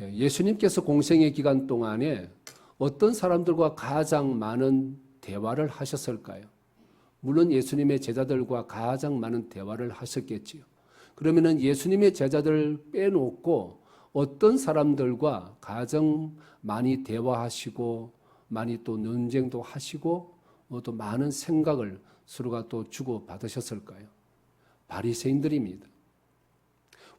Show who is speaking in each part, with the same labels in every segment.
Speaker 1: 예수님께서 공생의 기간 동안에 어떤 사람들과 가장 많은 대화를 하셨을까요? 물론 예수님의 제자들과 가장 많은 대화를 하셨겠지요. 그러면은 예수님의 제자들을 빼놓고 어떤 사람들과 가장 많이 대화하시고 많이 또 논쟁도 하시고 또 많은 생각을 서로가 또 주고 받으셨을까요? 바리새인들입니다.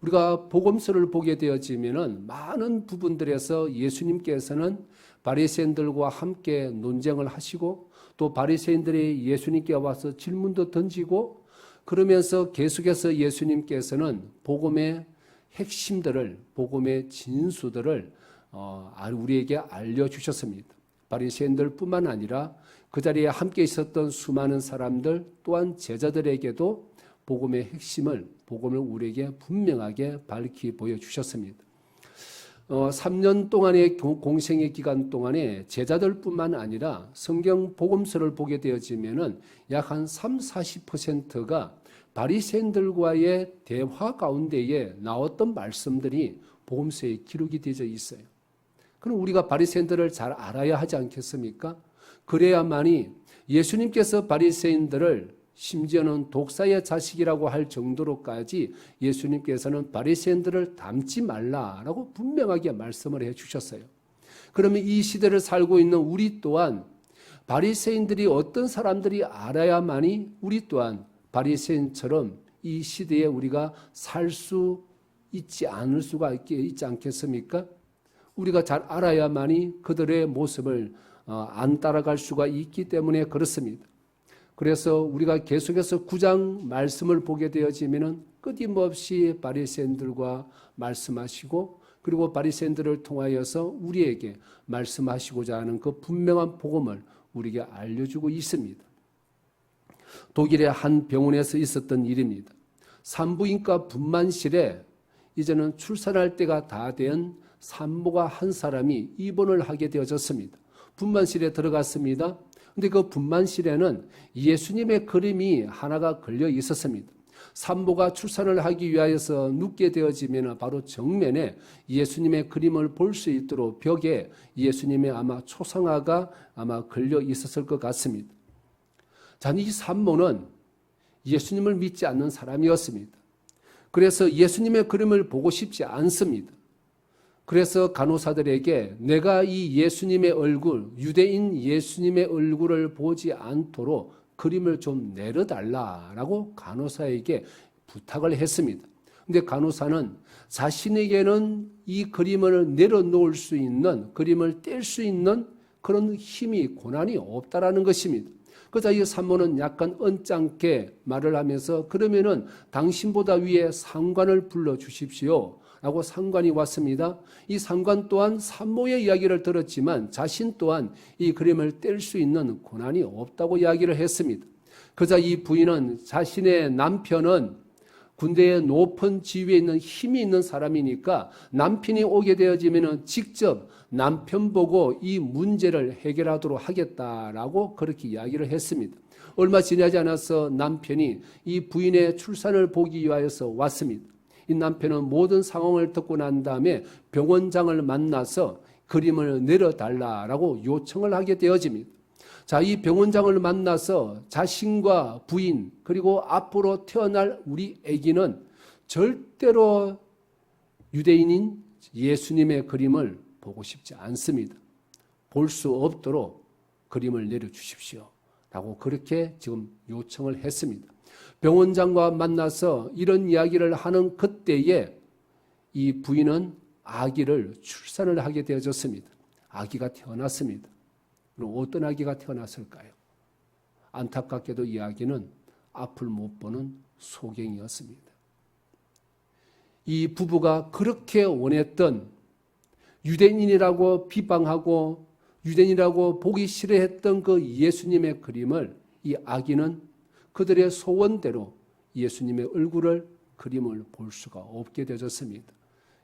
Speaker 1: 우리가 복음서를 보게 되어지면은 많은 부분들에서 예수님께서는 바리새인들과 함께 논쟁을 하시고 또 바리새인들이 예수님께 와서 질문도 던지고 그러면서 계속해서 예수님께서는 복음의 핵심들을 복음의 진수들을 우리에게 알려주셨습니다. 바리새인들뿐만 아니라 그 자리에 함께 있었던 수많은 사람들 또한 제자들에게도 복음의 핵심을 복음을 우리에게 분명하게 밝히 보여주셨습니다. 3년 동안의 공생의 기간 동안에 제자들뿐만 아니라 성경 복음서를 보게 되어지면은 약 한 30-40%가 바리새인들과의 대화 가운데에 나왔던 말씀들이 복음서에 기록이 되어 있어요. 그럼 우리가 바리새인들을 잘 알아야 하지 않겠습니까? 그래야만이 예수님께서 바리새인들을 심지어는 독사의 자식이라고 할 정도로까지 예수님께서는 바리새인들을 닮지 말라라고 분명하게 말씀을 해주셨어요. 그러면 이 시대를 살고 있는 우리 또한 바리새인들이 어떤 사람들이 알아야만이 우리 또한 바리새인처럼 이 시대에 우리가 살 수 있지 않을 수가 있지 않겠습니까? 우리가 잘 알아야만이 그들의 모습을 안 따라갈 수가 있기 때문에 그렇습니다. 그래서 우리가 계속해서 9장 말씀을 보게 되어지면은 끊임없이 바리새인들과 말씀하시고 그리고 바리새인들을 통하여서 우리에게 말씀하시고자 하는 그 분명한 복음을 우리에게 알려주고 있습니다. 독일의 한 병원에서 있었던 일입니다. 산부인과 분만실에 이제는 출산할 때가 다 된 산모가 한 사람이 입원을 하게 되어졌습니다. 분만실에 들어갔습니다. 근데 그 분만실에는 예수님의 그림이 하나가 걸려 있었습니다. 산모가 출산을 하기 위하여서 눕게 되어지면 바로 정면에 예수님의 그림을 볼 수 있도록 벽에 예수님의 아마 초상화가 아마 걸려 있었을 것 같습니다. 자, 이 산모는 예수님을 믿지 않는 사람이었습니다. 그래서 예수님의 그림을 보고 싶지 않습니다. 그래서 간호사들에게 내가 이 예수님의 얼굴, 유대인 예수님의 얼굴을 보지 않도록 그림을 좀 내려달라라고 간호사에게 부탁을 했습니다. 그런데 간호사는 자신에게는 이 그림을 내려놓을 수 있는, 그림을 뗄 수 있는 그런 힘이, 고난이 없다라는 것입니다. 그래서 이 산모는 약간 언짢게 말을 하면서 그러면은 당신보다 위에 상관을 불러주십시오 라고 상관이 왔습니다. 이 상관 또한 산모의 이야기를 들었지만 자신 또한 이 그림을 뗄 수 있는 권한이 없다고 이야기를 했습니다. 그러자 이 부인은 자신의 남편은 군대의 높은 지위에 있는 힘이 있는 사람이니까 남편이 오게 되어지면 직접 남편 보고 이 문제를 해결하도록 하겠다라고 그렇게 이야기를 했습니다. 얼마 지나지 않아서 남편이 이 부인의 출산을 보기 위하여서 왔습니다. 이 남편은 모든 상황을 듣고 난 다음에 병원장을 만나서 그림을 내려달라라고 요청을 하게 되어집니다. 자, 이 병원장을 만나서 자신과 부인 그리고 앞으로 태어날 우리 아기는 절대로 유대인인 예수님의 그림을 보고 싶지 않습니다. 볼 수 없도록 그림을 내려주십시오 라고 그렇게 지금 요청을 했습니다. 병원장과 만나서 이런 이야기를 하는 그때에 이 부인은 아기를 출산을 하게 되어졌습니다. 아기가 태어났습니다. 그럼 어떤 아기가 태어났을까요? 안타깝게도 이 아기는 앞을 못 보는 소경이었습니다. 이 부부가 그렇게 원했던 유대인이라고 비방하고 유대인이라고 보기 싫어했던 그 예수님의 그림을 이 아기는 그들의 소원대로 예수님의 얼굴을 그림을 볼 수가 없게 되었습니다.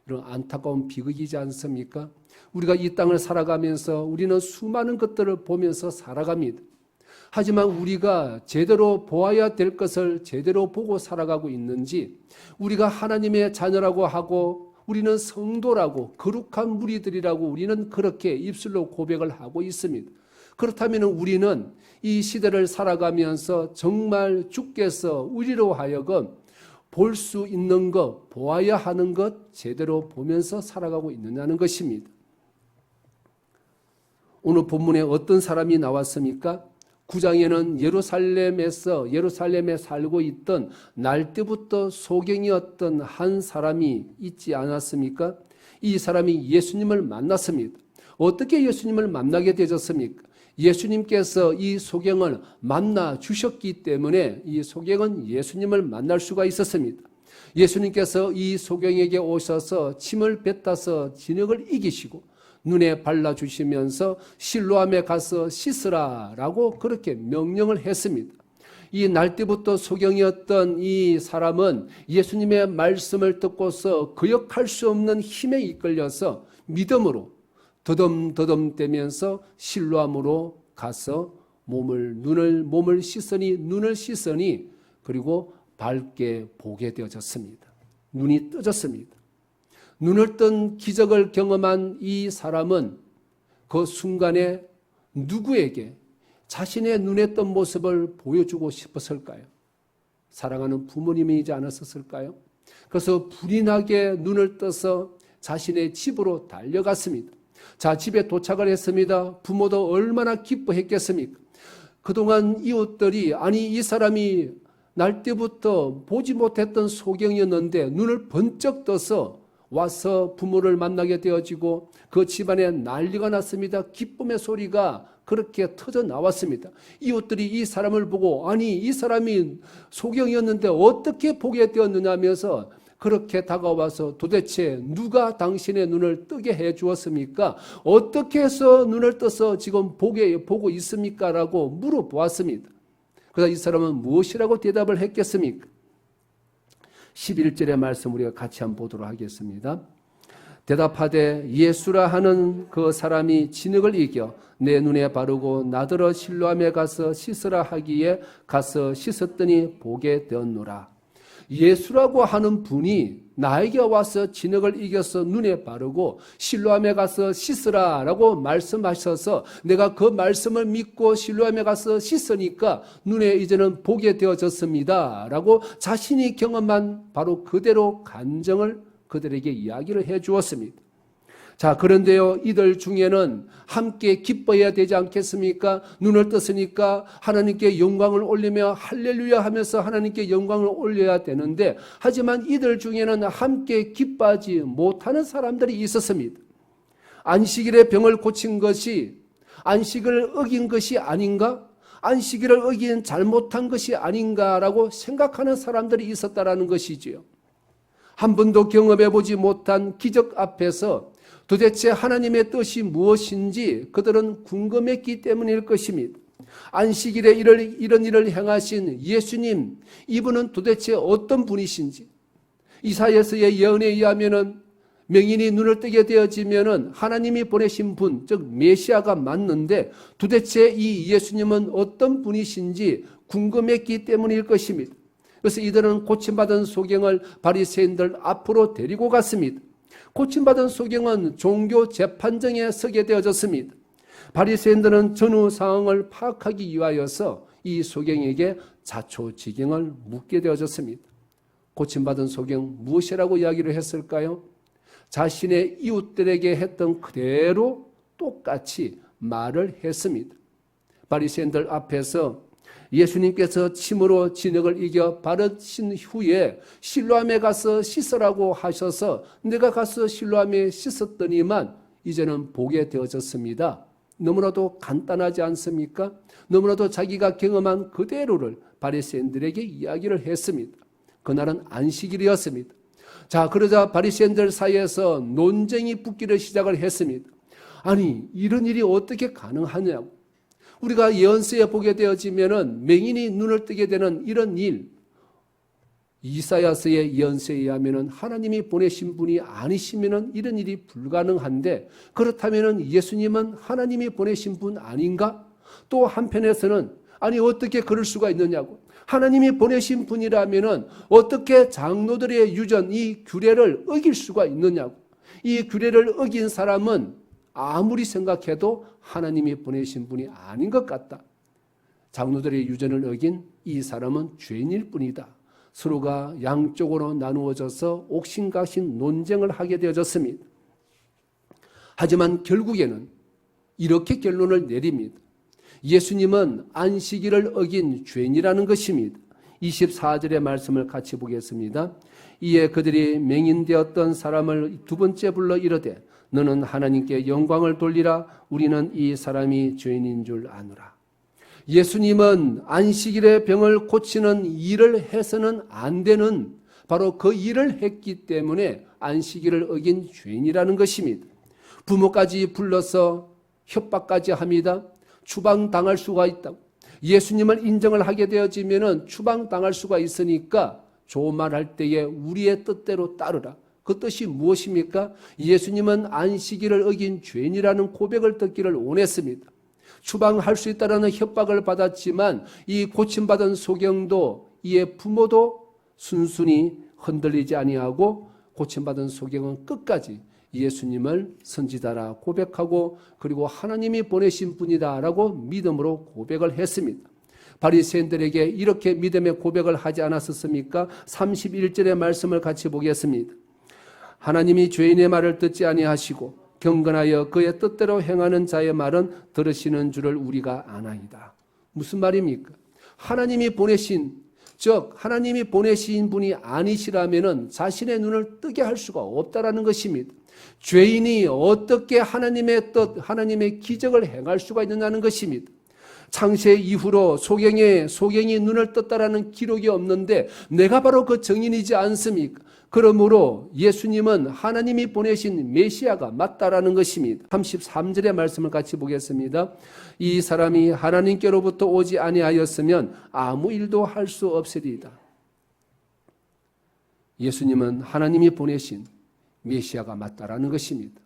Speaker 1: 이런 안타까운 비극이지 않습니까? 우리가 이 땅을 살아가면서 우리는 수많은 것들을 보면서 살아갑니다. 하지만 우리가 제대로 보아야 될 것을 제대로 보고 살아가고 있는지, 우리가 하나님의 자녀라고 하고 우리는 성도라고 거룩한 무리들이라고 우리는 그렇게 입술로 고백을 하고 있습니다. 그렇다면 우리는 이 시대를 살아가면서 정말 주께서 우리로 하여금 볼 수 있는 것, 보아야 하는 것 제대로 보면서 살아가고 있느냐는 것입니다. 오늘 본문에 어떤 사람이 나왔습니까? 9장에는 예루살렘에 살고 있던 날 때부터 소경이었던 한 사람이 있지 않았습니까? 이 사람이 예수님을 만났습니다. 어떻게 예수님을 만나게 되셨습니까? 예수님께서 이 소경을 만나 주셨기 때문에 이 소경은 예수님을 만날 수가 있었습니다. 예수님께서 이 소경에게 오셔서 침을 뱉어서 진역을 이기시고 눈에 발라주시면서 실로암에 가서 씻으라라고 그렇게 명령을 했습니다. 이 날때부터 소경이었던 이 사람은 예수님의 말씀을 듣고서 거역할 수 없는 힘에 이끌려서 믿음으로 더듬더듬대면서 실로암으로 가서 몸을 씻으니 그리고 밝게 보게 되어졌습니다. 눈이 떠졌습니다. 눈을 뜬 기적을 경험한 이 사람은 그 순간에 누구에게 자신의 눈에 뜬 모습을 보여주고 싶었을까요? 사랑하는 부모님이지 않았을까요? 그래서 불이 나게 눈을 떠서 자신의 집으로 달려갔습니다. 자, 집에 도착을 했습니다. 부모도 얼마나 기뻐했겠습니까? 그동안 이웃들이 아니 이 사람이 날 때부터 보지 못했던 소경이었는데 눈을 번쩍 떠서 와서 부모를 만나게 되어지고 그 집안에 난리가 났습니다. 기쁨의 소리가 그렇게 터져 나왔습니다. 이웃들이 이 사람을 보고 아니 이 사람이 소경이었는데 어떻게 보게 되었느냐 하면서 그렇게 다가와서 도대체 누가 당신의 눈을 뜨게 해 주었습니까? 어떻게 해서 눈을 떠서 지금 보고 있습니까? 라고 물어보았습니다. 그래서 이 사람은 무엇이라고 대답을 했겠습니까? 11절의 말씀 우리가 같이 한번 보도록 하겠습니다. 대답하되 예수라 하는 그 사람이 진흙을 이겨 내 눈에 바르고 나더러 실로암에 가서 씻으라 하기에 가서 씻었더니 보게 되었노라. 예수라고 하는 분이 나에게 와서 진흙을 이겨서 눈에 바르고 실로암에 가서 씻으라라고 말씀하셔서 내가 그 말씀을 믿고 실로암에 가서 씻으니까 눈에 이제는 보게 되어졌습니다 라고 자신이 경험한 바로 그대로 간증을 그들에게 이야기를 해 주었습니다. 자, 그런데요, 이들 중에는 함께 기뻐해야 되지 않겠습니까? 눈을 떴으니까 하나님께 영광을 올리며 할렐루야 하면서 하나님께 영광을 올려야 되는데, 하지만 이들 중에는 함께 기뻐하지 못하는 사람들이 있었습니다. 안식일에 병을 고친 것이 안식을 어긴 것이 아닌가? 안식일을 어긴 잘못한 것이 아닌가라고 생각하는 사람들이 있었다라는 것이지요. 한 번도 경험해 보지 못한 기적 앞에서 도대체 하나님의 뜻이 무엇인지 그들은 궁금했기 때문일 것입니다. 안식일에 이런 일을 행하신 예수님, 이분은 도대체 어떤 분이신지, 이사야서의 예언에 의하면은 명인이 눈을 뜨게 되어지면은 하나님이 보내신 분, 즉 메시아가 맞는데 도대체 이 예수님은 어떤 분이신지 궁금했기 때문일 것입니다. 그래서 이들은 고침받은 소경을 바리새인들 앞으로 데리고 갔습니다. 고침받은 소경은 종교 재판정에 서게 되어졌습니다. 바리새인들은 전후 상황을 파악하기 위하여서 이 소경에게 자초지경을 묻게 되어졌습니다. 고침받은 소경 무엇이라고 이야기를 했을까요? 자신의 이웃들에게 했던 그대로 똑같이 말을 했습니다. 바리새인들 앞에서 예수님께서 침으로 진흙을 이겨 바르신 후에 실로암에 가서 씻으라고 하셔서 내가 가서 실로암에 씻었더니만 이제는 보게 되어졌습니다. 너무나도 간단하지 않습니까? 너무나도 자기가 경험한 그대로를 바리새인들에게 이야기를 했습니다. 그날은 안식일이었습니다. 자, 그러자 바리새인들 사이에서 논쟁이 붙기를 시작을 했습니다. 아니, 이런 일이 어떻게 가능하냐고. 우리가 예언서에 보게 되어지면은 맹인이 눈을 뜨게 되는 이런 일, 이사야서의 예언서에 의하면은 하나님이 보내신 분이 아니시면은 이런 일이 불가능한데, 그렇다면은 예수님은 하나님이 보내신 분 아닌가? 또 한편에서는 아니 어떻게 그럴 수가 있느냐고. 하나님이 보내신 분이라면 어떻게 장로들의 유전, 이 규례를 어길 수가 있느냐고. 이 규례를 어긴 사람은 아무리 생각해도 하나님이 보내신 분이 아닌 것 같다. 장로들의 유전을 어긴 이 사람은 죄인일 뿐이다. 서로가 양쪽으로 나누어져서 옥신각신 논쟁을 하게 되어졌습니다. 하지만 결국에는 이렇게 결론을 내립니다. 예수님은 안식일을 어긴 죄인이라는 것입니다. 24절의 말씀을 같이 보겠습니다. 이에 그들이 맹인되었던 사람을 두 번째 불러 이르되 너는 하나님께 영광을 돌리라. 우리는 이 사람이 죄인인 줄 아노라. 예수님은 안식일의 병을 고치는 일을 해서는 안 되는 바로 그 일을 했기 때문에 안식일을 어긴 죄인이라는 것입니다. 부모까지 불러서 협박까지 합니다. 추방당할 수가 있다고. 예수님을 인정을 하게 되어지면 추방당할 수가 있으니까 좋은 말 할 때에 우리의 뜻대로 따르라. 그 뜻이 무엇입니까? 예수님은 안식일을 어긴 죄인이라는 고백을 듣기를 원했습니다. 추방할 수 있다는 협박을 받았지만 이 고침받은 소경도 이에 부모도 순순히 흔들리지 아니하고 고침받은 소경은 끝까지 예수님을 선지자라 고백하고 그리고 하나님이 보내신 분이다라고 믿음으로 고백을 했습니다. 바리새인들에게 이렇게 믿음의 고백을 하지 않았었습니까? 31절의 말씀을 같이 보겠습니다. 하나님이 죄인의 말을 듣지 아니하시고 경건하여 그의 뜻대로 행하는 자의 말은 들으시는 줄을 우리가 아나이다. 무슨 말입니까? 하나님이 보내신, 즉 하나님이 보내신 분이 아니시라면 자신의 눈을 뜨게 할 수가 없다라는 것입니다. 죄인이 어떻게 하나님의 뜻, 하나님의 기적을 행할 수가 있느냐는 것입니다. 창세 이후로 소경이 눈을 떴다라는 기록이 없는데 내가 바로 그 증인이지 않습니까? 그러므로 예수님은 하나님이 보내신 메시아가 맞다라는 것입니다. 33절의 말씀을 같이 보겠습니다. 이 사람이 하나님께로부터 오지 아니하였으면 아무 일도 할 수 없으리이다. 예수님은 하나님이 보내신 메시아가 맞다라는 것입니다.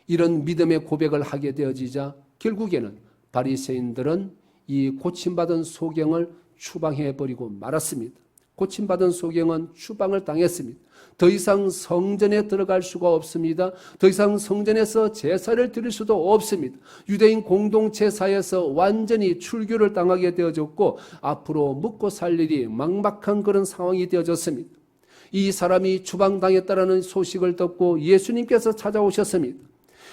Speaker 1: 이런 믿음의 고백을 하게 되어지자 결국에는 바리새인들은 이 고침받은 소경을 추방해버리고 말았습니다. 고침받은 소경은 추방을 당했습니다. 더 이상 성전에 들어갈 수가 없습니다. 더 이상 성전에서 제사를 드릴 수도 없습니다. 유대인 공동체사에서 완전히 출교를 당하게 되어졌고 앞으로 먹고 살 일이 막막한 그런 상황이 되어졌습니다. 이 사람이 추방당했다라는 소식을 듣고 예수님께서 찾아오셨습니다.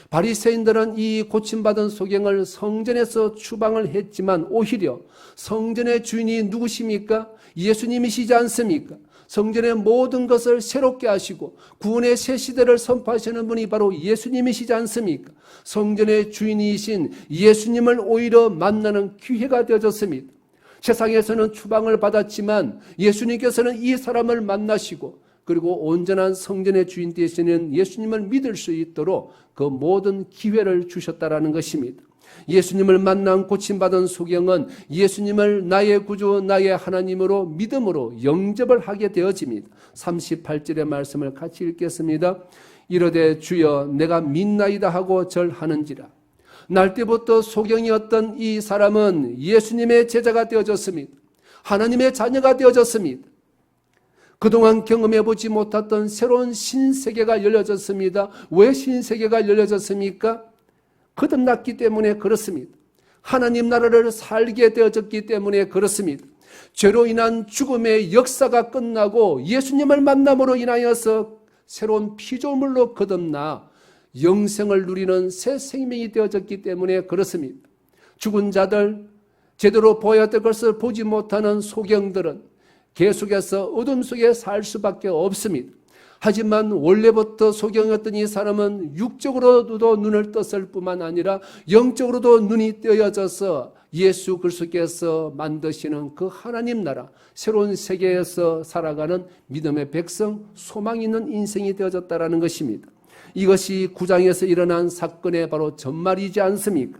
Speaker 1: 바리새인들은 이 고침받은 소경을 성전에서 추방을 했지만 오히려 성전의 주인이 누구십니까? 예수님이시지 않습니까? 성전의 모든 것을 새롭게 하시고 구원의 새 시대를 선포하시는 분이 바로 예수님이시지 않습니까? 성전의 주인이신 예수님을 오히려 만나는 기회가 되어졌습니다. 세상에서는 추방을 받았지만 예수님께서는 이 사람을 만나시고 그리고 온전한 성전의 주인 되시는 예수님을 믿을 수 있도록 그 모든 기회를 주셨다라는 것입니다. 예수님을 만난 고침받은 소경은 예수님을 나의 구주, 나의 하나님으로 믿음으로 영접을 하게 되어집니다. 38절의 말씀을 같이 읽겠습니다. 이르되 주여 내가 믿나이다 하고 절하는지라. 날 때부터 소경이었던 이 사람은 예수님의 제자가 되어졌습니다. 하나님의 자녀가 되어졌습니다. 그동안 경험해보지 못했던 새로운 신세계가 열려졌습니다. 왜 신세계가 열려졌습니까? 거듭났기 때문에 그렇습니다. 하나님 나라를 살게 되어졌기 때문에 그렇습니다. 죄로 인한 죽음의 역사가 끝나고 예수님을 만남으로 인하여서 새로운 피조물로 거듭나 영생을 누리는 새 생명이 되어졌기 때문에 그렇습니다. 죽은 자들, 제대로 보아야 될 것을 보지 못하는 소경들은 계속해서 어둠 속에 살 수밖에 없습니다. 하지만 원래부터 소경이었던 이 사람은 육적으로도 눈을 떴을 뿐만 아니라 영적으로도 눈이 뜨여져서 예수 그리스도께서 만드시는 그 하나님 나라, 새로운 세계에서 살아가는 믿음의 백성, 소망 있는 인생이 되어졌다는 것입니다. 이것이 9장에서 일어난 사건의 바로 전말이지 않습니까?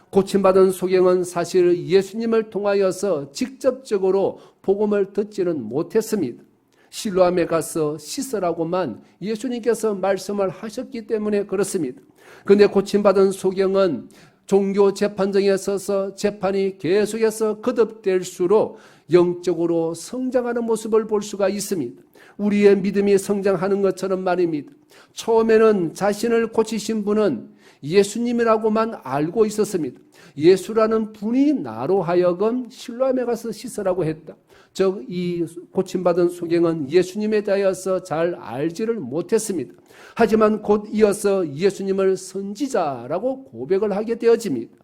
Speaker 1: 고침받은 소경은 사실 예수님을 통하여서 직접적으로 복음을 듣지는 못했습니다. 실로암에 가서 씻으라고만 예수님께서 말씀을 하셨기 때문에 그렇습니다. 그런데 고침받은 소경은 종교 재판정에 서서 재판이 계속해서 거듭될수록 영적으로 성장하는 모습을 볼 수가 있습니다. 우리의 믿음이 성장하는 것처럼 말입니다. 처음에는 자신을 고치신 분은 예수님이라고만 알고 있었습니다. 예수라는 분이 나로 하여금 실로암에 가서 씻으라고 했다. 즉, 이 고침받은 소경은 예수님에 대하여서 잘 알지를 못했습니다. 하지만 곧 이어서 예수님을 선지자라고 고백을 하게 되어집니다.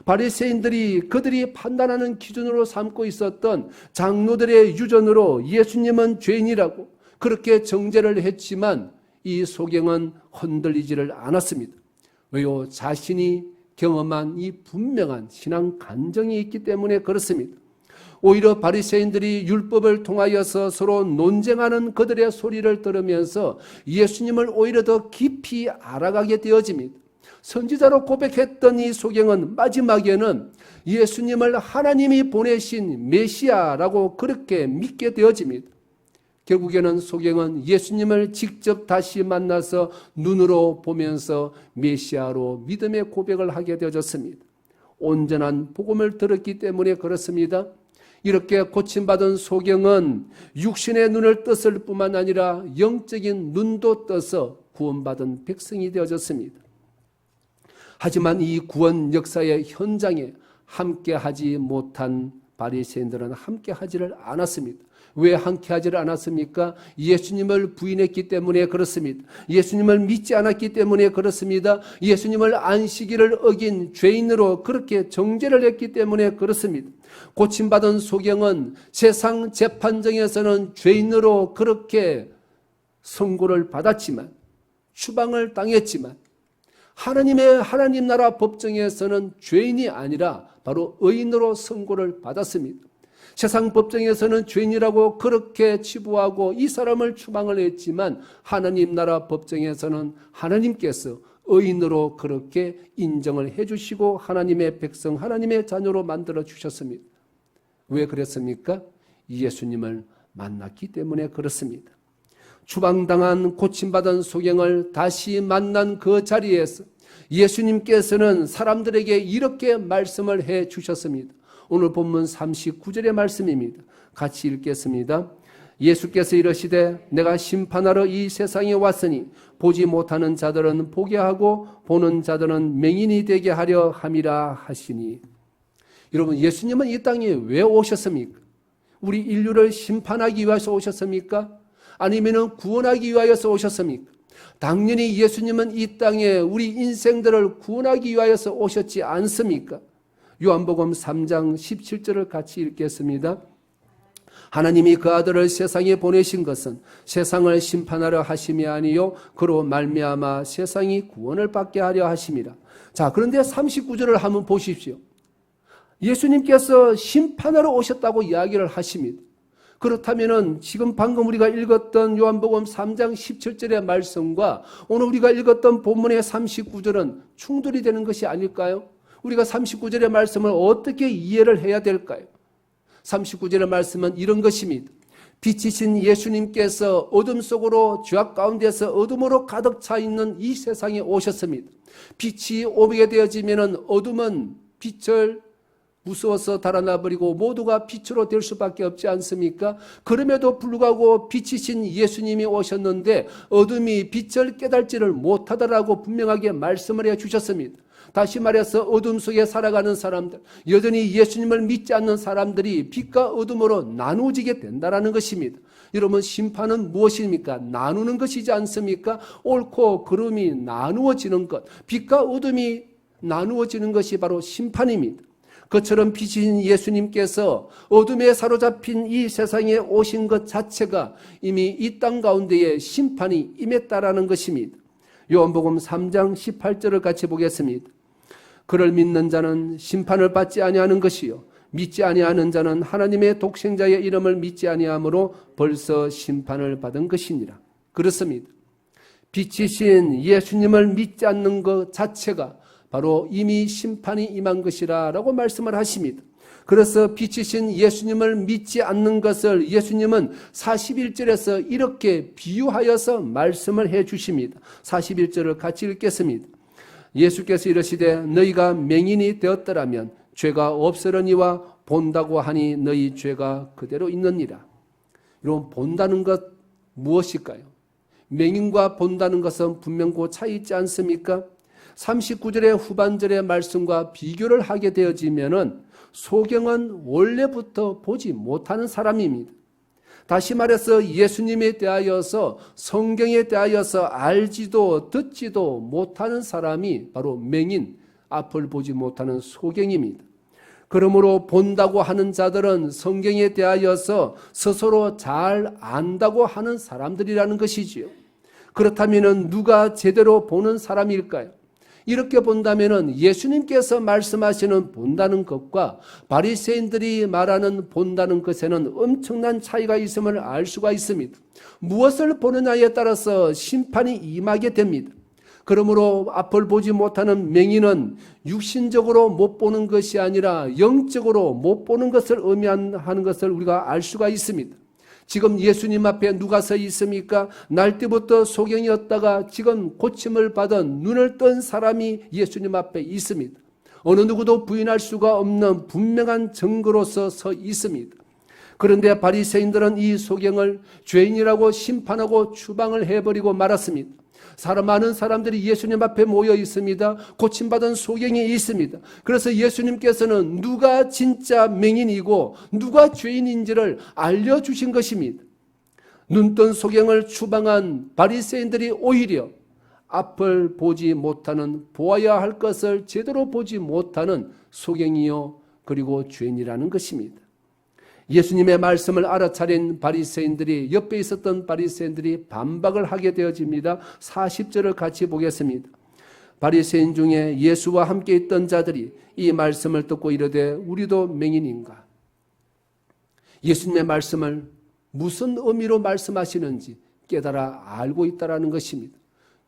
Speaker 1: 바리새인들이 그들이 판단하는 기준으로 삼고 있었던 장로들의 유전으로 예수님은 죄인이라고 그렇게 정죄를 했지만 이 소경은 흔들리지를 않았습니다. 왜요? 자신이 경험한 이 분명한 신앙 간정이 있기 때문에 그렇습니다. 오히려 바리새인들이 율법을 통하여서 서로 논쟁하는 그들의 소리를 들으면서 예수님을 오히려 더 깊이 알아가게 되어집니다. 선지자로 고백했던 이 소경은 마지막에는 예수님을 하나님이 보내신 메시아라고 그렇게 믿게 되어집니다. 결국에는 소경은 예수님을 직접 다시 만나서 눈으로 보면서 메시아로 믿음의 고백을 하게 되어졌습니다. 온전한 복음을 들었기 때문에 그렇습니다. 이렇게 고침받은 소경은 육신의 눈을 떴을 뿐만 아니라 영적인 눈도 떠서 구원받은 백성이 되어졌습니다. 하지만 이 구원 역사의 현장에 함께하지 못한 바리새인들은 함께하지를 않았습니다. 왜 함께하지를 않았습니까? 예수님을 부인했기 때문에 그렇습니다. 예수님을 믿지 않았기 때문에 그렇습니다. 예수님을 안식일을 어긴 죄인으로 그렇게 정죄를 했기 때문에 그렇습니다. 고침받은 소경은 세상 재판정에서는 죄인으로 그렇게 선고를 받았지만, 추방을 당했지만, 하나님 나라 법정에서는 죄인이 아니라 바로 의인으로 선고를 받았습니다. 세상 법정에서는 죄인이라고 그렇게 치부하고 이 사람을 추방을 했지만 하나님 나라 법정에서는 하나님께서 의인으로 그렇게 인정을 해주시고 하나님의 백성, 하나님의 자녀로 만들어 주셨습니다. 왜 그랬습니까? 예수님을 만났기 때문에 그렇습니다. 추방당한 고침받은 소경을 다시 만난 그 자리에서 예수님께서는 사람들에게 이렇게 말씀을 해 주셨습니다. 오늘 본문 39절의 말씀입니다. 같이 읽겠습니다. 예수께서 이르시되 내가 심판하러 이 세상에 왔으니 보지 못하는 자들은 보게 하고 보는 자들은 맹인이 되게 하려 함이라 하시니. 여러분, 예수님은 이 땅에 왜 오셨습니까? 우리 인류를 심판하기 위해서 오셨습니까? 아니면 구원하기 위하여서 오셨습니까? 당연히 예수님은 이 땅에 우리 인생들을 구원하기 위하여서 오셨지 않습니까? 요한복음 3장 17절을 같이 읽겠습니다. 하나님이 그 아들을 세상에 보내신 것은 세상을 심판하려 하심이 아니요 그로 말미암아 세상이 구원을 받게 하려 하심이라. 자, 그런데 39절을 한번 보십시오. 예수님께서 심판하러 오셨다고 이야기를 하십니다. 그렇다면은 지금 방금 우리가 읽었던 요한복음 3장 17절의 말씀과 오늘 우리가 읽었던 본문의 39절은 충돌이 되는 것이 아닐까요? 우리가 39절의 말씀을 어떻게 이해를 해야 될까요? 39절의 말씀은 이런 것입니다. 빛이신 예수님께서 어둠 속으로 죄악 가운데서 어둠으로 가득 차 있는 이 세상에 오셨습니다. 빛이 오게 되어지면 어둠은 빛을 무서워서 달아나 버리고 모두가 빛으로 될 수밖에 없지 않습니까? 그럼에도 불구하고 빛이신 예수님이 오셨는데 어둠이 빛을 깨달지를 못하더라고 분명하게 말씀을 해 주셨습니다. 다시 말해서 어둠 속에 살아가는 사람들, 여전히 예수님을 믿지 않는 사람들이 빛과 어둠으로 나누어지게 된다는 것입니다. 여러분, 심판은 무엇입니까? 나누는 것이지 않습니까? 옳고 그름이 나누어지는 것, 빛과 어둠이 나누어지는 것이 바로 심판입니다. 그처럼 빛인 예수님께서 어둠에 사로잡힌 이 세상에 오신 것 자체가 이미 이 땅 가운데에 심판이 임했다라는 것입니다. 요한복음 3장 18절을 같이 보겠습니다. 그를 믿는 자는 심판을 받지 아니하는 것이요 믿지 아니하는 자는 하나님의 독생자의 이름을 믿지 아니하므로 벌써 심판을 받은 것이니라. 그렇습니다. 빛이신 예수님을 믿지 않는 것 자체가 바로 이미 심판이 임한 것이라 라고 말씀을 하십니다. 그래서 빛이신 예수님을 믿지 않는 것을 예수님은 41절에서 이렇게 비유하여서 말씀을 해 주십니다. 41절을 같이 읽겠습니다. 예수께서 이르시되 너희가 맹인이 되었더라면 죄가 없으려니와 본다고 하니 너희 죄가 그대로 있느니라. 여러분, 본다는 것 무엇일까요? 맹인과 본다는 것은 분명 그 차이 있지 않습니까? 39절의 후반절의 말씀과 비교를 하게 되어지면은 소경은 원래부터 보지 못하는 사람입니다. 다시 말해서 예수님에 대하여서, 성경에 대하여서 알지도 듣지도 못하는 사람이 바로 맹인, 앞을 보지 못하는 소경입니다. 그러므로 본다고 하는 자들은 성경에 대하여서 스스로 잘 안다고 하는 사람들이라는 것이지요. 그렇다면 누가 제대로 보는 사람일까요? 이렇게 본다면 예수님께서 말씀하시는 본다는 것과 바리새인들이 말하는 본다는 것에는 엄청난 차이가 있음을 알 수가 있습니다. 무엇을 보느냐에 따라서 심판이 임하게 됩니다. 그러므로 앞을 보지 못하는 맹인은 육신적으로 못 보는 것이 아니라 영적으로 못 보는 것을 의미하는 것을 우리가 알 수가 있습니다. 지금 예수님 앞에 누가 서 있습니까? 날 때부터 소경이었다가 지금 고침을 받은 눈을 뜬 사람이 예수님 앞에 있습니다. 어느 누구도 부인할 수가 없는 분명한 증거로서 서 있습니다. 그런데 바리새인들은 이 소경을 죄인이라고 심판하고 추방을 해버리고 말았습니다. 많은 사람들이 예수님 앞에 모여 있습니다. 고침받은 소경이 있습니다. 그래서 예수님께서는 누가 진짜 맹인이고 누가 죄인인지를 알려주신 것입니다. 눈뜬 소경을 추방한 바리새인들이 오히려 앞을 보지 못하는, 보아야 할 것을 제대로 보지 못하는 소경이요 그리고 죄인이라는 것입니다. 예수님의 말씀을 알아차린 바리새인들이, 옆에 있었던 바리새인들이 반박을 하게 되어집니다. 40절을 같이 보겠습니다. 바리새인 중에 예수와 함께 있던 자들이 이 말씀을 듣고 이르되 우리도 맹인인가? 예수님의 말씀을 무슨 의미로 말씀하시는지 깨달아 알고 있다라는 것입니다.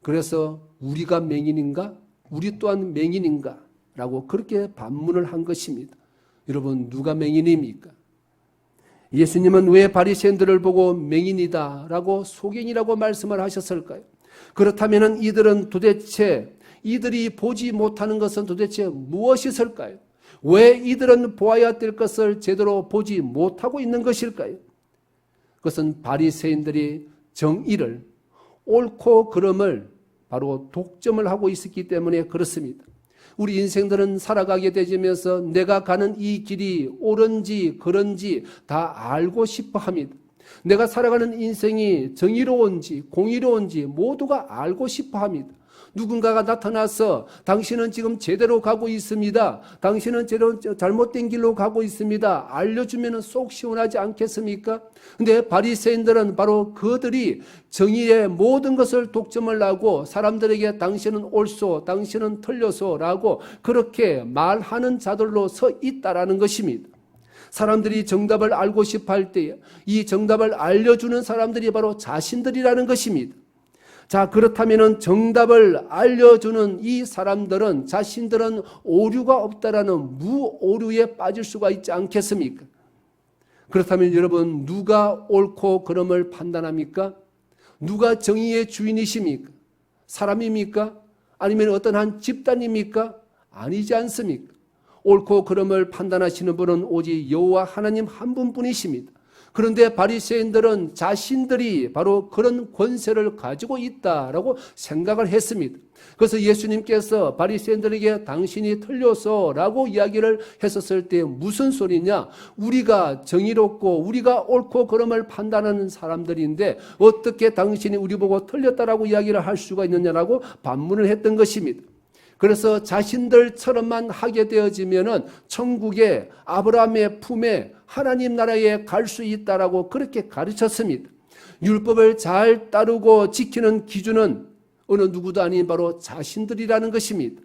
Speaker 1: 그래서 우리가 맹인인가? 우리 또한 맹인인가? 라고 그렇게 반문을 한 것입니다. 여러분, 누가 맹인입니까? 예수님은 왜 바리새인들을 보고 맹인이다 라고 소경이라고 말씀을 하셨을까요? 그렇다면 이들이 보지 못하는 것은 도대체 무엇이었을까요? 왜 이들은 보아야 될 것을 제대로 보지 못하고 있는 것일까요? 그것은 바리새인들이 정의를, 옳고 그름을 바로 독점을 하고 있었기 때문에 그렇습니다. 우리 인생들은 살아가게 되면서 내가 가는 이 길이 옳은지 그런지 다 알고 싶어 합니다. 내가 살아가는 인생이 정의로운지 공의로운지 모두가 알고 싶어 합니다. 누군가가 나타나서 당신은 지금 제대로 가고 있습니다. 당신은 잘못된 길로 가고 있습니다. 알려주면 속 시원하지 않겠습니까? 근데 바리새인들은 바로 그들이 정의의 모든 것을 독점을 하고 사람들에게 당신은 옳소, 당신은 틀려소라고 그렇게 말하는 자들로 서 있다라는 것입니다. 사람들이 정답을 알고 싶어 할 때 이 정답을 알려주는 사람들이 바로 자신들이라는 것입니다. 자, 그렇다면 정답을 알려주는 이 사람들은, 자신들은 오류가 없다라는 무오류에 빠질 수가 있지 않겠습니까? 그렇다면 여러분, 누가 옳고 그름을 판단합니까? 누가 정의의 주인이십니까? 사람입니까? 아니면 어떤 한 집단입니까? 아니지 않습니까? 옳고 그름을 판단하시는 분은 오직 여호와 하나님 한 분뿐이십니다. 그런데 바리새인들은 자신들이 바로 그런 권세를 가지고 있다라고 생각을 했습니다. 그래서 예수님께서 바리새인들에게 당신이 틀려서라고 이야기를 했었을 때 무슨 소리냐? 우리가 정의롭고 우리가 옳고 그름을 판단하는 사람들인데 어떻게 당신이 우리 보고 틀렸다라고 이야기를 할 수가 있느냐라고 반문을 했던 것입니다. 그래서 자신들처럼만 하게 되어지면은 천국에 아브라함의 품에 하나님 나라에 갈 수 있다라고 그렇게 가르쳤습니다. 율법을 잘 따르고 지키는 기준은 어느 누구도 아닌 바로 자신들이라는 것입니다.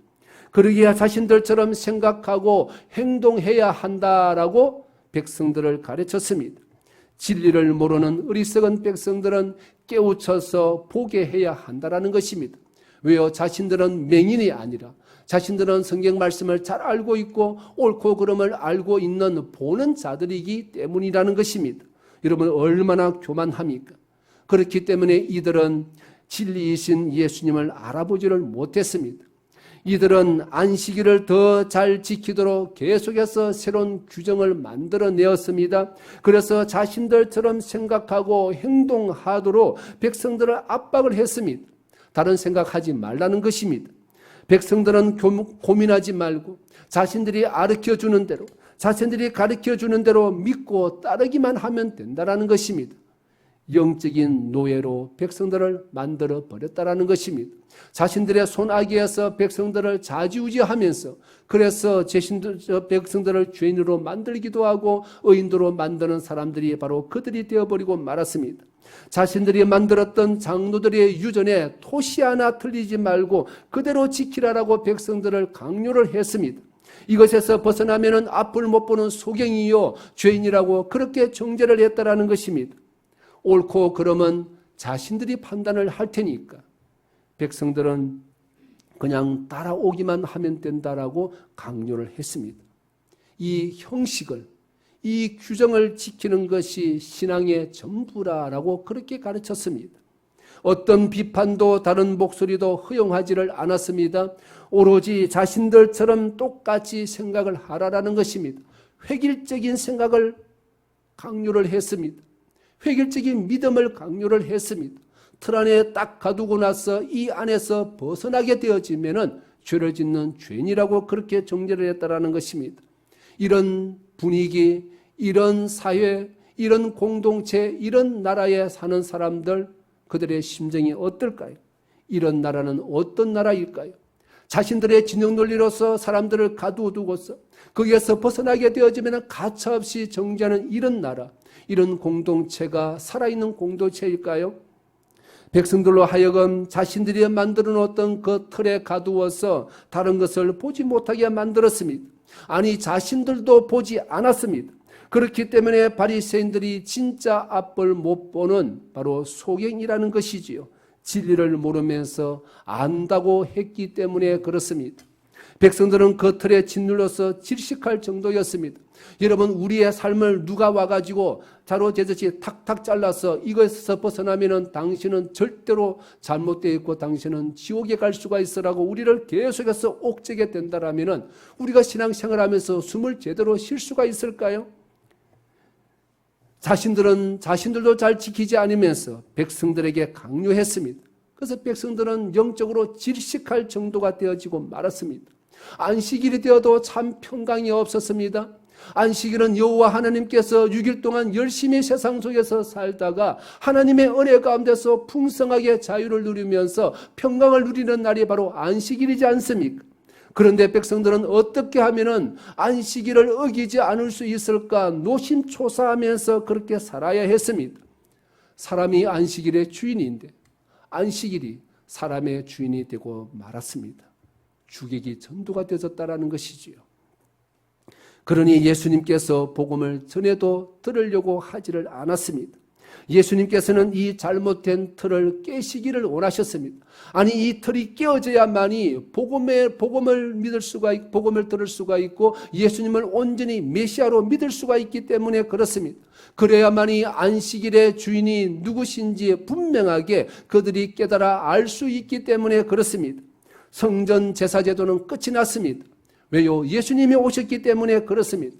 Speaker 1: 그러기에 자신들처럼 생각하고 행동해야 한다라고 백성들을 가르쳤습니다. 진리를 모르는 어리석은 백성들은 깨우쳐서 보게 해야 한다라는 것입니다. 왜요? 자신들은 맹인이 아니라 자신들은 성경 말씀을 잘 알고 있고 옳고 그름을 알고 있는 보는 자들이기 때문이라는 것입니다. 여러분, 얼마나 교만합니까? 그렇기 때문에 이들은 진리이신 예수님을 알아보지를 못했습니다. 이들은 안식일을 더 잘 지키도록 계속해서 새로운 규정을 만들어내었습니다. 그래서 자신들처럼 생각하고 행동하도록 백성들을 압박을 했습니다. 다른 생각하지 말라는 것입니다. 백성들은 고민하지 말고 자신들이 가르쳐주는 대로, 자신들이 가르쳐주는 대로 믿고 따르기만 하면 된다는 것입니다. 영적인 노예로 백성들을 만들어 버렸다는 것입니다. 자신들의 손아귀에서 백성들을 좌지우지하면서 그래서 백성들을 죄인으로 만들기도 하고 의인으로 만드는 사람들이 바로 그들이 되어버리고 말았습니다. 자신들이 만들었던 장로들의 유전에 토시 하나 틀리지 말고 그대로 지키라라고 백성들을 강요를 했습니다. 이것에서 벗어나면 앞을 못 보는 소경이요 죄인이라고 그렇게 정죄를 했다라는 것입니다. 옳고 그름은 자신들이 판단을 할 테니까 백성들은 그냥 따라오기만 하면 된다라고 강요를 했습니다. 이 형식을, 이 규정을 지키는 것이 신앙의 전부라라고 그렇게 가르쳤습니다. 어떤 비판도 다른 목소리도 허용하지를 않았습니다. 오로지 자신들처럼 똑같이 생각을 하라라는 것입니다. 획일적인 생각을 강요를 했습니다. 획일적인 믿음을 강요를 했습니다. 틀 안에 딱 가두고 나서 이 안에서 벗어나게 되어지면은 죄를 짓는 죄인이라고 그렇게 정죄를 했다라는 것입니다. 이런 분위기, 이런 사회, 이런 공동체, 이런 나라에 사는 사람들, 그들의 심정이 어떨까요? 이런 나라는 어떤 나라일까요? 자신들의 진영 논리로서 사람들을 가두어두고서 거기에서 벗어나게 되어지면 가차없이 정죄하는 이런 나라, 이런 공동체가 살아있는 공동체일까요? 백성들로 하여금 자신들이 만들어 놓았던 그 틀에 가두어서 다른 것을 보지 못하게 만들었습니다. 아니 자신들도 보지 않았습니다. 그렇기 때문에 바리새인들이 진짜 앞을 못 보는 바로 소경이라는 것이지요. 진리를 모르면서 안다고 했기 때문에 그렇습니다. 백성들은 그 틀에 짓눌러서 질식할 정도였습니다. 여러분, 우리의 삶을 누가 와가지고 자로 재듯이 탁탁 잘라서 이것에서 벗어나면은 당신은 절대로 잘못되어 있고 당신은 지옥에 갈 수가 있어라고 우리를 계속해서 옥죄게 된다라면은 우리가 신앙생활하면서 숨을 제대로 쉴 수가 있을까요? 자신들도 잘 지키지 않으면서 백성들에게 강요했습니다. 그래서 백성들은 영적으로 질식할 정도가 되어지고 말았습니다. 안식일이 되어도 참 평강이 없었습니다. 안식일은 여호와 하나님께서 6일 동안 열심히 세상 속에서 살다가 하나님의 은혜 가운데서 풍성하게 자유를 누리면서 평강을 누리는 날이 바로 안식일이지 않습니까? 그런데 백성들은 어떻게 하면은 안식일을 어기지 않을 수 있을까 노심초사하면서 그렇게 살아야 했습니다. 사람이 안식일의 주인인데 안식일이 사람의 주인이 되고 말았습니다. 주객이 전도가 되어졌다라는 것이지요. 그러니 예수님께서 복음을 전해도 들으려고 하지를 않았습니다. 예수님께서는 이 잘못된 틀을 깨시기를 원하셨습니다. 아니 이 틀이 깨어져야만이 복음을 믿을 수가 있고 복음을 들을 수가 있고 예수님을 온전히 메시아로 믿을 수가 있기 때문에 그렇습니다. 그래야만이 안식일의 주인이 누구신지 분명하게 그들이 깨달아 알 수 있기 때문에 그렇습니다. 성전 제사제도는 끝이 났습니다. 왜요? 예수님이 오셨기 때문에 그렇습니다.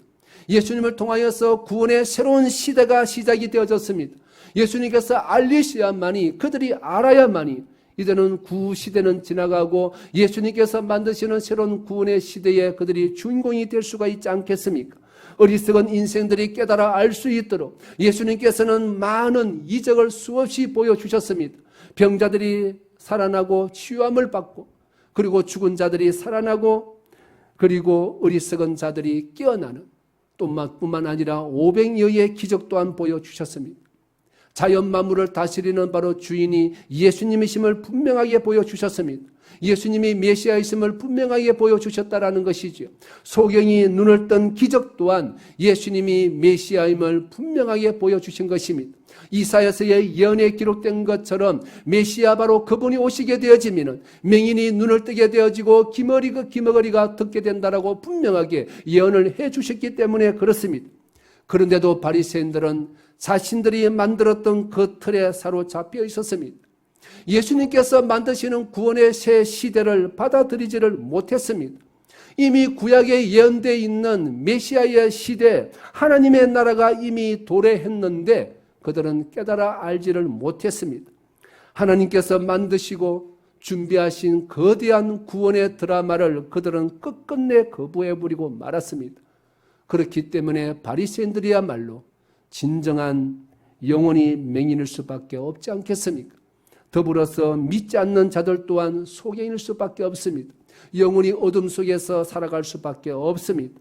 Speaker 1: 예수님을 통하여서 구원의 새로운 시대가 시작이 되어졌습니다. 예수님께서 알리셔야만이 그들이 알아야만이 이제는 구시대는 지나가고 예수님께서 만드시는 새로운 구원의 시대에 그들이 주인공이 될 수가 있지 않겠습니까? 어리석은 인생들이 깨달아 알 수 있도록 예수님께서는 많은 이적을 수없이 보여주셨습니다. 병자들이 살아나고 치유함을 받고 그리고 죽은 자들이 살아나고 그리고 어리석은 자들이 깨어나는 뿐만 아니라 500여의 기적 또한 보여주셨습니다. 자연 만물을 다스리는 바로 주인이 예수님이심을 분명하게 보여주셨습니다. 예수님이 메시아이심을 분명하게 보여주셨다라는 것이죠. 소경이 눈을 뜬 기적 또한 예수님이 메시아임을 분명하게 보여주신 것입니다. 이사야서의 예언에 기록된 것처럼 메시아 바로 그분이 오시게 되어지면 맹인이 눈을 뜨게 되어지고 기머거리가 듣게 된다라고 분명하게 예언을 해주셨기 때문에 그렇습니다. 그런데도 바리새인들은 자신들이 만들었던 그 틀에 사로잡혀 있었습니다. 예수님께서 만드시는 구원의 새 시대를 받아들이지를 못했습니다. 이미 구약에 예언되어 있는 메시아의 시대, 하나님의 나라가 이미 도래했는데 그들은 깨달아 알지를 못했습니다. 하나님께서 만드시고 준비하신 거대한 구원의 드라마를 그들은 끝끝내 거부해버리고 말았습니다. 그렇기 때문에 바리새인들이야말로 진정한 영혼이 맹인일 수밖에 없지 않겠습니까? 더불어서 믿지 않는 자들 또한 소경일 수밖에 없습니다. 영혼이 어둠 속에서 살아갈 수밖에 없습니다.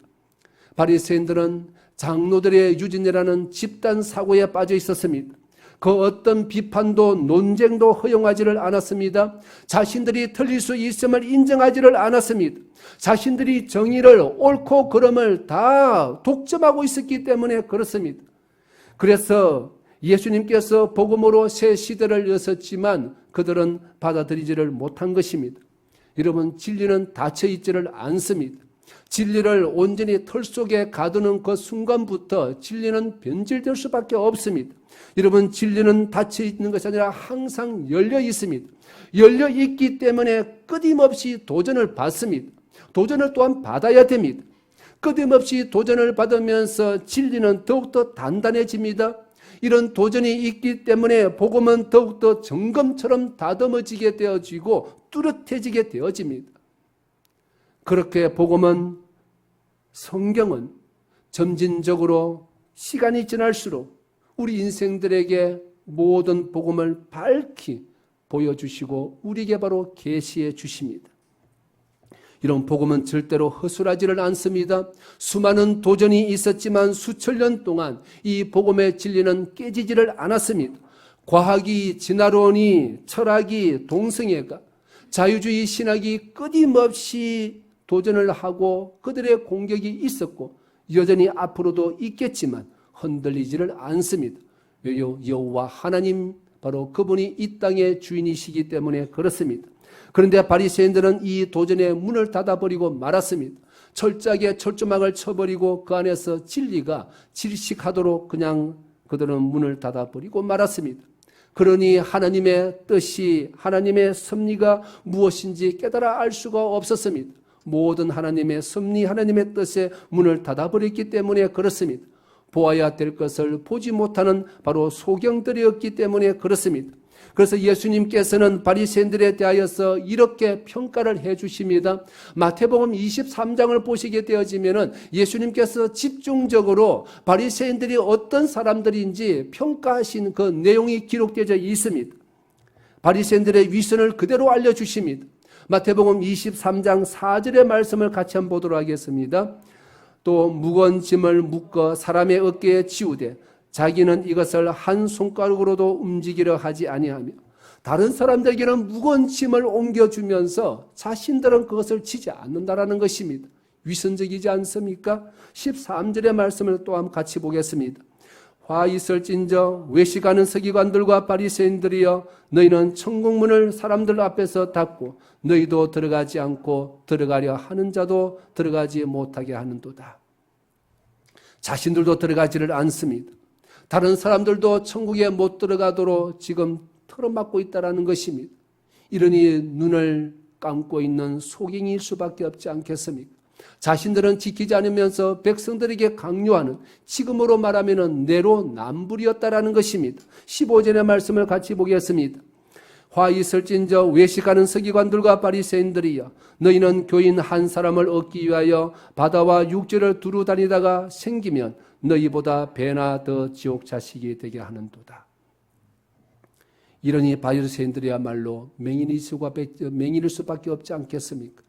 Speaker 1: 바리새인들은 장로들의 유진이라는 집단 사고에 빠져 있었습니다. 그 어떤 비판도 논쟁도 허용하지를 않았습니다. 자신들이 틀릴 수 있음을 인정하지를 않았습니다. 자신들이 정의를 옳고 그름을 다 독점하고 있었기 때문에 그렇습니다. 그래서 예수님께서 복음으로 새 시대를 여셨지만 그들은 받아들이지를 못한 것입니다. 여러분, 진리는 닫혀 있지를 않습니다. 진리를 온전히 털 속에 가두는 그 순간부터 진리는 변질될 수밖에 없습니다. 여러분, 진리는 닫혀 있는 것이 아니라 항상 열려 있습니다. 열려 있기 때문에 끊임없이 도전을 받습니다. 도전을 또한 받아야 됩니다. 끊임없이 도전을 받으면서 진리는 더욱더 단단해집니다. 이런 도전이 있기 때문에 복음은 더욱더 정금처럼 다듬어지게 되어지고 뚜렷해지게 되어집니다. 그렇게 복음은, 성경은 점진적으로 시간이 지날수록 우리 인생들에게 모든 복음을 밝히 보여주시고 우리에게 바로 계시해 주십니다. 이런 복음은 절대로 허술하지를 않습니다. 수많은 도전이 있었지만 수천 년 동안 이 복음의 진리는 깨지지를 않았습니다. 과학이, 진화론이, 철학이, 동성애가, 자유주의 신학이 끊임없이 도전을 하고 그들의 공격이 있었고 여전히 앞으로도 있겠지만 흔들리지를 않습니다. 왜요? 여호와 하나님, 바로 그분이 이 땅의 주인이시기 때문에 그렇습니다. 그런데 바리새인들은 이 도전의 문을 닫아버리고 말았습니다. 철저하게 철조망을 쳐버리고 그 안에서 진리가 질식하도록 그냥 그들은 문을 닫아버리고 말았습니다. 그러니 하나님의 뜻이, 하나님의 섭리가 무엇인지 깨달아 알 수가 없었습니다. 모든 하나님의 섭리, 하나님의 뜻에 문을 닫아버렸기 때문에 그렇습니다. 보아야 될 것을 보지 못하는 바로 소경들이었기 때문에 그렇습니다. 그래서 예수님께서는 바리새인들에 대하여서 이렇게 평가를 해 주십니다. 마태복음 23장을 보시게 되어지면은 예수님께서 집중적으로 바리새인들이 어떤 사람들인지 평가하신 그 내용이 기록되어 있습니다. 바리새인들의 위선을 그대로 알려 주십니다. 마태복음 23장 4절의 말씀을 같이 한번 보도록 하겠습니다. 또 무거운 짐을 묶어 사람의 어깨에 지우되 자기는 이것을 한 손가락으로도 움직이려 하지 아니하며 다른 사람들에게는 무거운 짐을 옮겨주면서 자신들은 그것을 지지 않는다라는 것입니다. 위선적이지 않습니까? 13절의 말씀을 또 한번 같이 보겠습니다. 화 있을진저 외식하는 서기관들과 바리새인들이여 너희는 천국문을 사람들 앞에서 닫고 너희도 들어가지 않고 들어가려 하는 자도 들어가지 못하게 하는도다. 자신들도 들어가지를 않습니다. 다른 사람들도 천국에 못 들어가도록 지금 틀어막고 있다는 것입니다. 이러니 눈을 감고 있는 소경일 수밖에 없지 않겠습니까? 자신들은 지키지 않으면서 백성들에게 강요하는, 지금으로 말하면 내로남불이었다라는 것입니다. 15절의 말씀을 같이 보겠습니다. 화 있을진저 외식하는 서기관들과 바리새인들이여 너희는 교인 한 사람을 얻기 위하여 바다와 육지를 두루 다니다가 생기면 너희보다 배나 더 지옥 자식이 되게 하는도다. 이러니 바리새인들이야말로 맹인일 수밖에 없지 않겠습니까?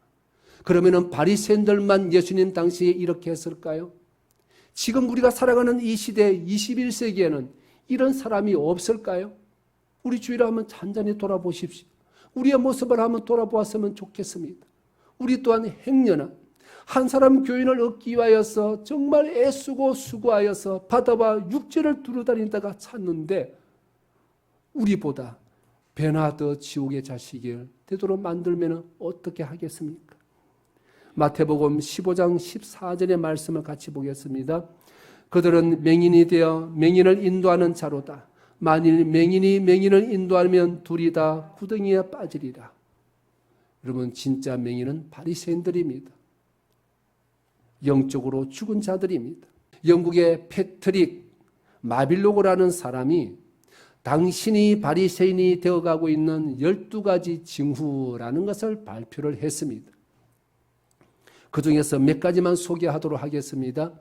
Speaker 1: 그러면은 바리새인들만 예수님 당시에 이렇게 했을까요? 지금 우리가 살아가는 이 시대 21세기에는 이런 사람이 없을까요? 우리 주위를 한번 잔잔히 돌아보십시오. 우리의 모습을 한번 돌아보았으면 좋겠습니다. 우리 또한 행여나 한 사람 교인을 얻기 위하여서 정말 애쓰고 수고하여서 바다와 육지를 두루다니다가 찾는데 우리보다 배나 더 지옥의 자식을 되도록 만들면 어떻게 하겠습니까? 마태복음 15장 14절의 말씀을 같이 보겠습니다. 그들은 맹인이 되어 맹인을 인도하는 자로다. 만일 맹인이 맹인을 인도하면 둘이 다 구덩이에 빠지리라. 여러분, 진짜 맹인은 바리새인들입니다. 영적으로 죽은 자들입니다. 영국의 패트릭 마빌로그라는 사람이 당신이 바리새인이 되어가고 있는 12가지 징후라는 것을 발표를 했습니다. 그 중에서 몇 가지만 소개하도록 하겠습니다.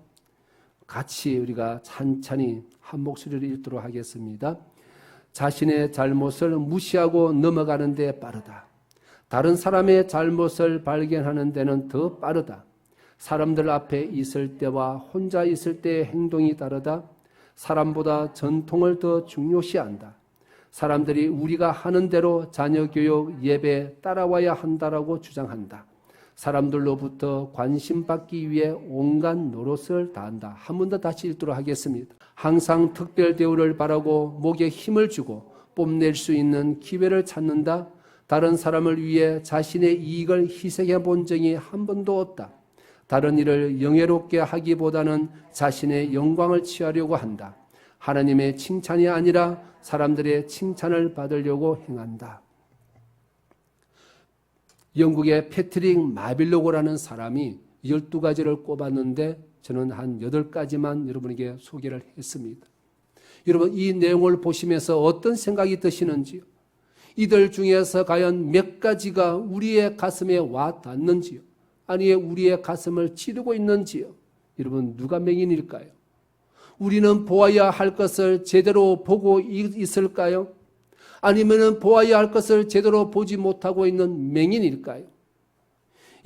Speaker 1: 같이 우리가 찬찬히 한 목소리로 읽도록 하겠습니다. 자신의 잘못을 무시하고 넘어가는 데 빠르다. 다른 사람의 잘못을 발견하는 데는 더 빠르다. 사람들 앞에 있을 때와 혼자 있을 때의 행동이 다르다. 사람보다 전통을 더 중요시한다. 사람들이 우리가 하는 대로 자녀 교육, 예배 따라와야 한다라고 주장한다. 사람들로부터 관심받기 위해 온갖 노릇을 다한다. 한 번 더 다시 읽도록 하겠습니다. 항상 특별 대우를 바라고 목에 힘을 주고 뽐낼 수 있는 기회를 찾는다. 다른 사람을 위해 자신의 이익을 희생해 본 적이 한 번도 없다. 다른 일을 영예롭게 하기보다는 자신의 영광을 취하려고 한다. 하나님의 칭찬이 아니라 사람들의 칭찬을 받으려고 행한다. 영국의 패트릭 마빌로그라는 사람이 12가지를 꼽았는데 저는 한 8가지만 여러분에게 소개를 했습니다. 여러분, 이 내용을 보시면서 어떤 생각이 드시는지요? 이들 중에서 과연 몇 가지가 우리의 가슴에 와 닿는지요? 아니, 우리의 가슴을 찌르고 있는지요? 여러분, 누가 맹인일까요? 우리는 보아야 할 것을 제대로 보고 있을까요? 아니면 보아야 할 것을 제대로 보지 못하고 있는 맹인일까요?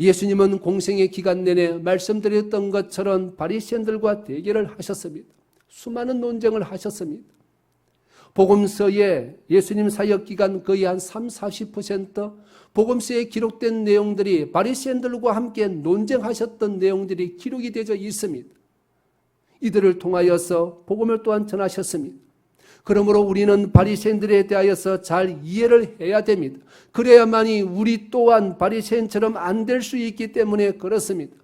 Speaker 1: 예수님은 공생의 기간 내내 말씀드렸던 것처럼 바리새인들과 대결을 하셨습니다. 수많은 논쟁을 하셨습니다. 복음서에 예수님 사역 기간 거의 한 30-40% 복음서에 기록된 내용들이 바리새인들과 함께 논쟁하셨던 내용들이 기록이 되어 있습니다. 이들을 통하여서 복음을 또한 전하셨습니다. 그러므로 우리는 바리새인들에 대하여서 잘 이해를 해야 됩니다. 그래야만이 우리 또한 바리새인처럼 안 될 수 있기 때문에 그렇습니다.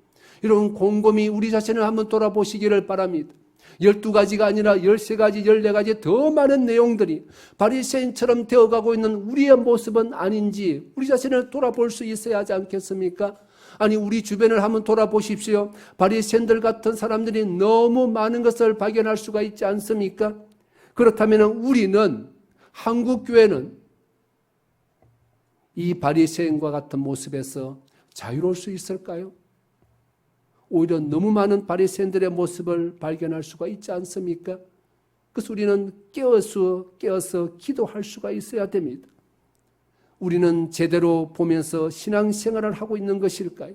Speaker 1: 여러분, 곰곰이 우리 자신을 한번 돌아보시기를 바랍니다. 12가지가 아니라 13가지, 14가지 더 많은 내용들이 바리새인처럼 되어가고 있는 우리의 모습은 아닌지 우리 자신을 돌아볼 수 있어야 하지 않겠습니까? 아니, 우리 주변을 한번 돌아보십시오. 바리새인들 같은 사람들이 너무 많은 것을 발견할 수가 있지 않습니까? 그렇다면 우리는, 한국교회는 이 바리새인과 같은 모습에서 자유로울 수 있을까요? 오히려 너무 많은 바리새인들의 모습을 발견할 수가 있지 않습니까? 그래서 우리는 깨어서 기도할 수가 있어야 됩니다. 우리는 제대로 보면서 신앙생활을 하고 있는 것일까요?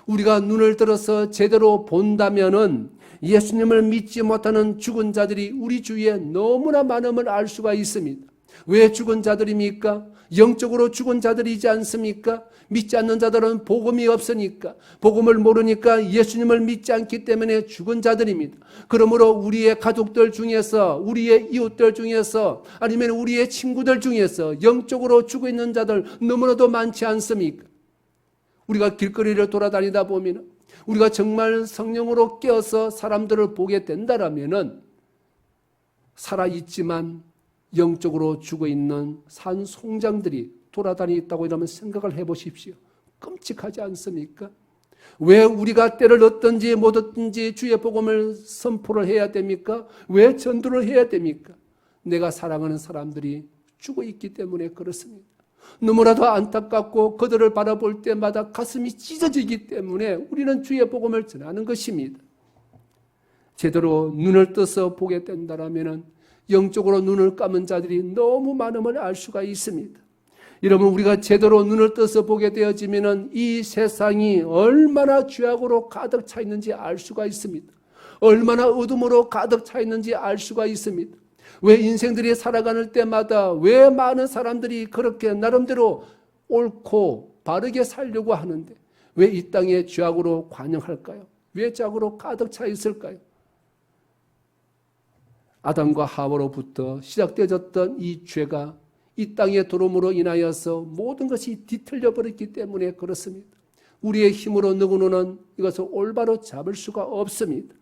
Speaker 1: 우리가 눈을 들어서 제대로 본다면은 예수님을 믿지 못하는 죽은 자들이 우리 주위에 너무나 많음을 알 수가 있습니다. 왜 죽은 자들입니까? 영적으로 죽은 자들이지 않습니까? 믿지 않는 자들은 복음이 없으니까, 복음을 모르니까 예수님을 믿지 않기 때문에 죽은 자들입니다. 그러므로 우리의 가족들 중에서, 우리의 이웃들 중에서, 아니면 우리의 친구들 중에서 영적으로 죽어 있는 자들 너무나도 많지 않습니까? 우리가 길거리를 돌아다니다 보면 우리가 정말 성령으로 깨어서 사람들을 보게 된다라면은 살아있지만 영적으로 죽어있는 산송장들이 돌아다니고 있다고 생각을 해보십시오. 끔찍하지 않습니까? 왜 우리가 때를 얻든지 못 얻든지 주의 복음을 선포를 해야 됩니까? 왜 전도를 해야 됩니까? 내가 사랑하는 사람들이 죽어있기 때문에 그렇습니다. 너무나도 안타깝고 그들을 바라볼 때마다 가슴이 찢어지기 때문에 우리는 주의 복음을 전하는 것입니다. 제대로 눈을 떠서 보게 된다면 영적으로 눈을 감은 자들이 너무 많음을 알 수가 있습니다. 여러분, 우리가 제대로 눈을 떠서 보게 되어지면 이 세상이 얼마나 죄악으로 가득 차 있는지 알 수가 있습니다. 얼마나 어둠으로 가득 차 있는지 알 수가 있습니다. 왜 인생들이 살아가는 때마다 왜 많은 사람들이 그렇게 나름대로 옳고 바르게 살려고 하는데 왜 이 땅에 죄악으로 관영할까요? 왜 죄악으로 가득 차 있을까요? 아담과 하와로부터 시작되어졌던 이 죄가 이 땅에 들어옴으로 인하여서 모든 것이 뒤틀려 버렸기 때문에 그렇습니다. 우리의 힘으로 누구는 이것을 올바로 잡을 수가 없습니다.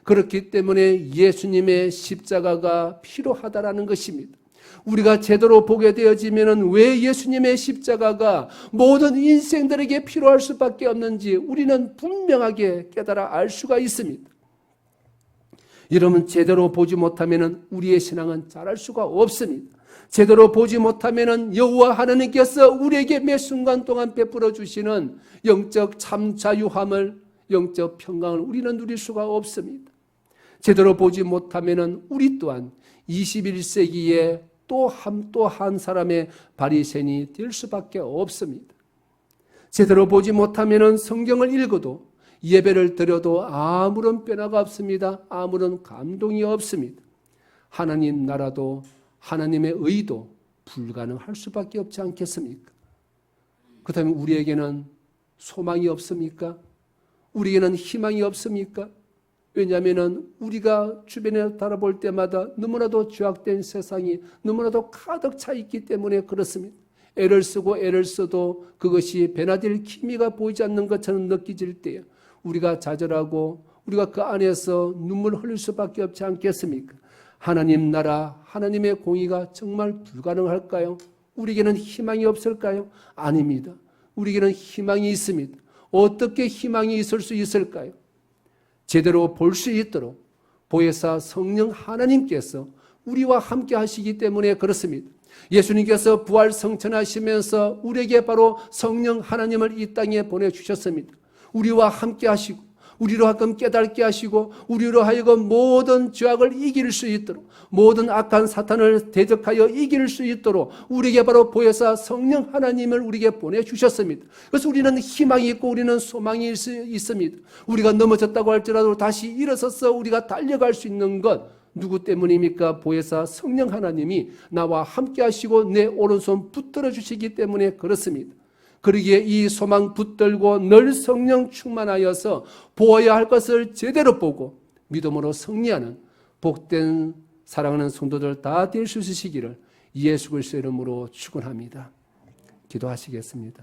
Speaker 1: 그렇기 때문에 예수님의 십자가가 필요하다라는 것입니다. 우리가 제대로 보게 되어지면 왜 예수님의 십자가가 모든 인생들에게 필요할 수밖에 없는지 우리는 분명하게 깨달아 알 수가 있습니다. 여러분, 제대로 보지 못하면 우리의 신앙은 자랄 수가 없습니다. 제대로 보지 못하면 여호와 하나님께서 우리에게 매 순간 동안 베풀어 주시는 영적 참 자유함을, 영적 평강을 우리는 누릴 수가 없습니다. 제대로 보지 못하면 우리 또한 21세기에 또 한 사람의 바리새인이 될 수밖에 없습니다. 제대로 보지 못하면 성경을 읽어도 예배를 드려도 아무런 변화가 없습니다. 아무런 감동이 없습니다. 하나님 나라도 하나님의 의도 불가능할 수밖에 없지 않겠습니까? 그렇다면 우리에게는 소망이 없습니까? 우리에게는 희망이 없습니까? 왜냐하면 우리가 주변에 바라볼 때마다 너무나도 죄악된 세상이 너무나도 가득 차 있기 때문에 그렇습니다. 애를 쓰고 애를 써도 그것이 변화될 기미가 보이지 않는 것처럼 느껴질 때에 우리가 좌절하고 우리가 그 안에서 눈물 흘릴 수밖에 없지 않겠습니까? 하나님 나라, 하나님의 공의가 정말 불가능할까요? 우리에게는 희망이 없을까요? 아닙니다. 우리에게는 희망이 있습니다. 어떻게 희망이 있을 수 있을까요? 제대로 볼 수 있도록 보혜사 성령 하나님께서 우리와 함께 하시기 때문에 그렇습니다. 예수님께서 부활 성천하시면서 우리에게 바로 성령 하나님을 이 땅에 보내주셨습니다. 우리와 함께 하시고 우리로 하여금 깨닫게 하시고 우리로 하여금 모든 죄악을 이길 수 있도록 모든 악한 사탄을 대적하여 이길 수 있도록 우리에게 바로 보혜사 성령 하나님을 우리에게 보내주셨습니다. 그래서 우리는 희망이 있고 우리는 소망이 있습니다. 우리가 넘어졌다고 할지라도 다시 일어서서 우리가 달려갈 수 있는 것 누구 때문입니까? 보혜사 성령 하나님이 나와 함께 하시고 내 오른손 붙들어 주시기 때문에 그렇습니다. 그러기에 이 소망 붙들고 늘 성령 충만하여서 보아야 할 것을 제대로 보고 믿음으로 승리하는 복된 사랑하는 성도들 다 될 수 있으시기를 예수 그리스도의 이름으로 축원합니다. 기도하시겠습니다.